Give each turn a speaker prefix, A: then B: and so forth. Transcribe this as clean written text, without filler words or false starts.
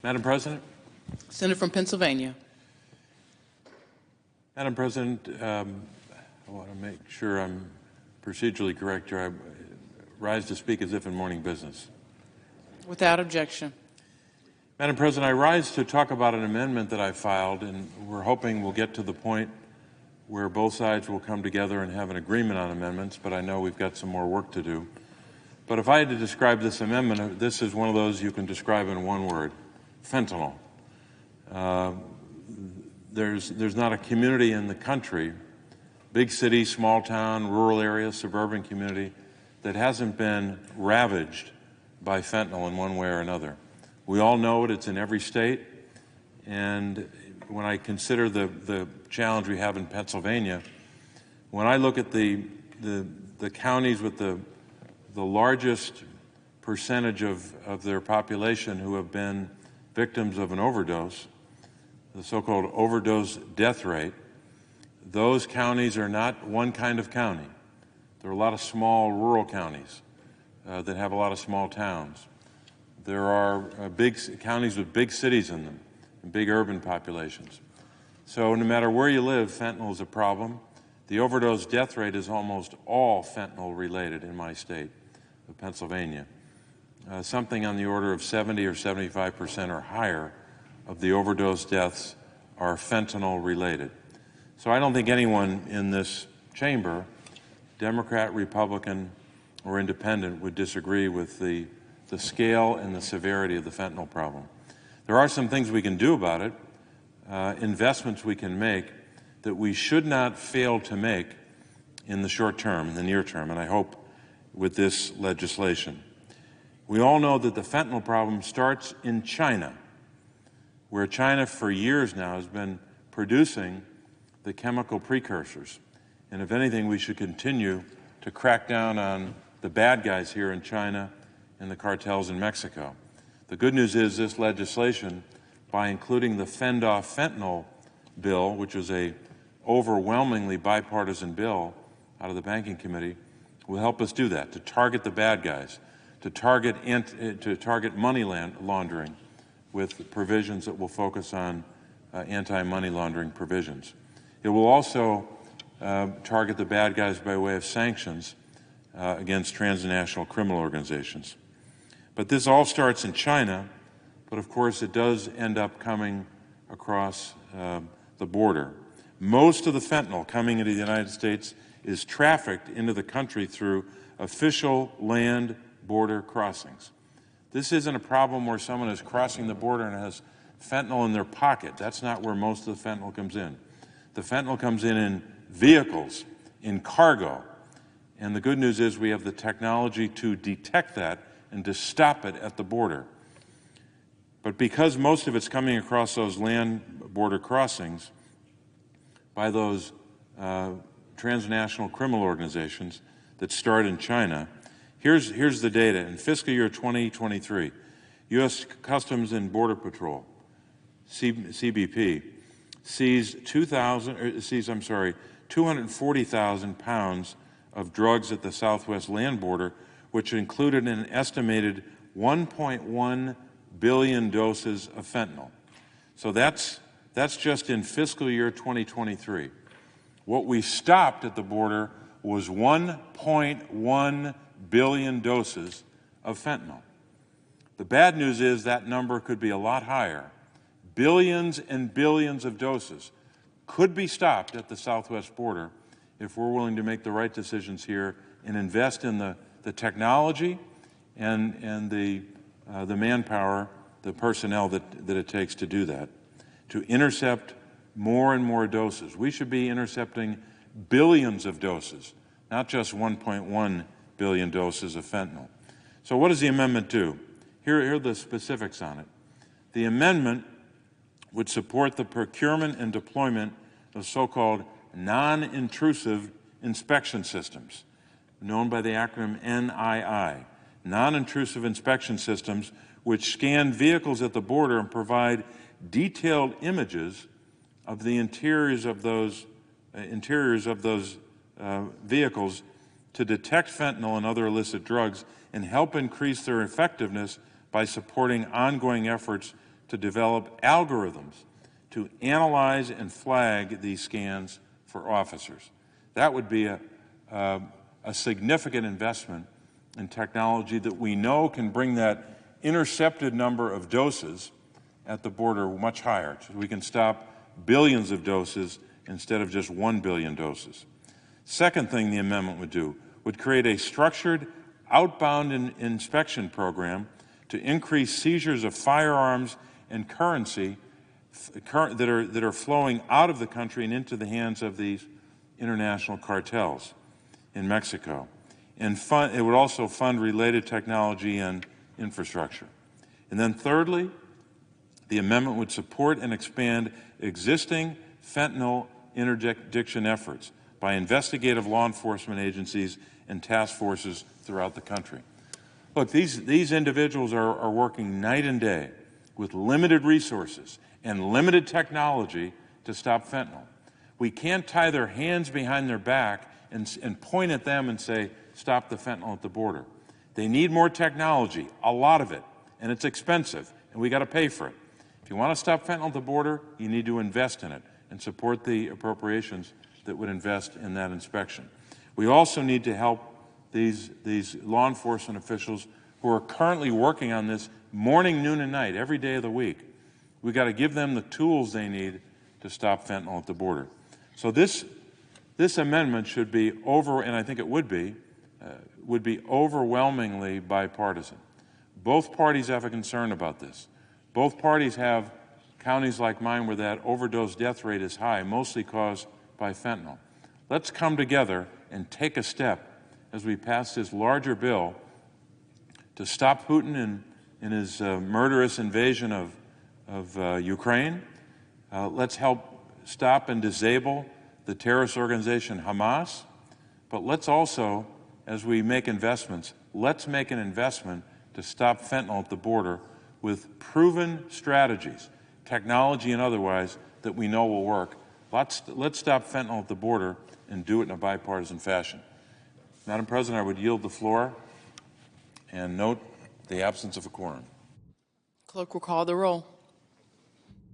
A: Madam President?
B: Senator from Pennsylvania.
A: Madam President, I want to make sure I'm procedurally correct here. I rise to speak as if in morning business.
B: Without objection.
A: Madam President, I rise to talk about an amendment that I filed, and we're hoping we'll get to the point where both sides will come together and have an agreement on amendments, but I know we've got some more work to do. But if I had to describe this amendment, this is one of those you can describe in one word: fentanyl. There's not a community in the country, big city, small town, rural area, suburban community, that hasn't been ravaged by fentanyl in one way or another. We all know it. It's in every state. And when I consider the challenge we have in Pennsylvania, when I look at the counties with the largest percentage of their population who have been victims of an overdose, the so-called overdose death rate, those counties are not one kind of county. There are a lot of small rural counties that have a lot of small towns. There are big counties with big cities in them and big urban populations. So no matter where you live, fentanyl is a problem. The overdose death rate is almost all fentanyl related in my state of Pennsylvania. Something on the order of 70 or 75% or higher of the overdose deaths are fentanyl related. So I don't think anyone in this chamber, Democrat, Republican, or independent, would disagree with the scale and the severity of the fentanyl problem. There are some things we can do about it, investments we can make that we should not fail to make in the short term, in the near term, and I hope with this legislation. We all know that the fentanyl problem starts in China, where China for years now has been producing the chemical precursors. And if anything, we should continue to crack down on the bad guys here in China and the cartels in Mexico. The good news is this legislation, by including the Fend-Off Fentanyl bill, which is a overwhelmingly bipartisan bill out of the Banking Committee, will help us do that, to target the bad guys, to target money laundering with provisions that will focus on anti-money laundering provisions. It will also target the bad guys by way of sanctions against transnational criminal organizations. But this all starts in China, but of course it does end up coming across the border. Most of the fentanyl coming into the United States is trafficked into the country through official land border crossings. This isn't a problem where someone is crossing the border and has fentanyl in their pocket. That's not where most of the fentanyl comes in. The fentanyl comes in vehicles, in cargo. And the good news is we have the technology to detect that and to stop it at the border. But because most of it's coming across those land border crossings by those transnational criminal organizations that start in China, here's the data. In fiscal year 2023, U.S. Customs and Border Patrol, CBP, seized 240,000 pounds of drugs at the southwest land border, which included an estimated 1.1 billion doses of fentanyl. So that's just in fiscal year 2023. What we stopped at the border was 1.1 billion doses of fentanyl. The bad news is that number could be a lot higher. Billions and billions of doses could be stopped at the southwest border if we're willing to make the right decisions here and invest in the technology and the manpower, the personnel that it takes to do that, to intercept more and more doses. We should be intercepting billions of doses, not just 1.1 billion doses of fentanyl. So what does the amendment do? Here are the specifics on it. The amendment would support the procurement and deployment of so-called non-intrusive inspection systems, known by the acronym NII, non-intrusive inspection systems, which scan vehicles at the border and provide detailed images of the interiors of those vehicles to detect fentanyl and other illicit drugs and help increase their effectiveness by supporting ongoing efforts to develop algorithms to analyze and flag these scans for officers. That would be a significant investment in technology that we know can bring that intercepted number of doses at the border much higher. So we can stop billions of doses instead of just 1 billion doses. Second thing the amendment would do would create a structured outbound inspection program to increase seizures of firearms and currency that are flowing out of the country and into the hands of these international cartels in Mexico. And it would also fund related technology and infrastructure. And then thirdly, the amendment would support and expand existing fentanyl interdiction efforts by investigative law enforcement agencies and task forces throughout the country. Look, these individuals are working night and day with limited resources and limited technology to stop fentanyl. We can't tie their hands behind their back and point at them and say, stop the fentanyl at the border. They need more technology, a lot of it, and it's expensive, and we got to pay for it. If you want to stop fentanyl at the border, you need to invest in it and support the appropriations that would invest in that inspection. We also need to help these law enforcement officials who are currently working on this morning, noon, and night, every day of the week. We've got to give them the tools they need to stop fentanyl at the border. So this amendment should be and I think it would be overwhelmingly bipartisan. Both parties have a concern about this. Both parties have counties like mine where that overdose death rate is high, mostly caused by fentanyl. Let's come together and take a step as we pass this larger bill to stop Putin in his murderous invasion of Ukraine. Let's help stop and disable the terrorist organization Hamas. But let's also, as we make investments, let's make an investment to stop fentanyl at the border with proven strategies, technology and otherwise, that we know will work. Let's stop fentanyl at the border and do it in a bipartisan fashion. Madam President, I would yield the floor and note the absence of a quorum.
B: Clerk will call the roll.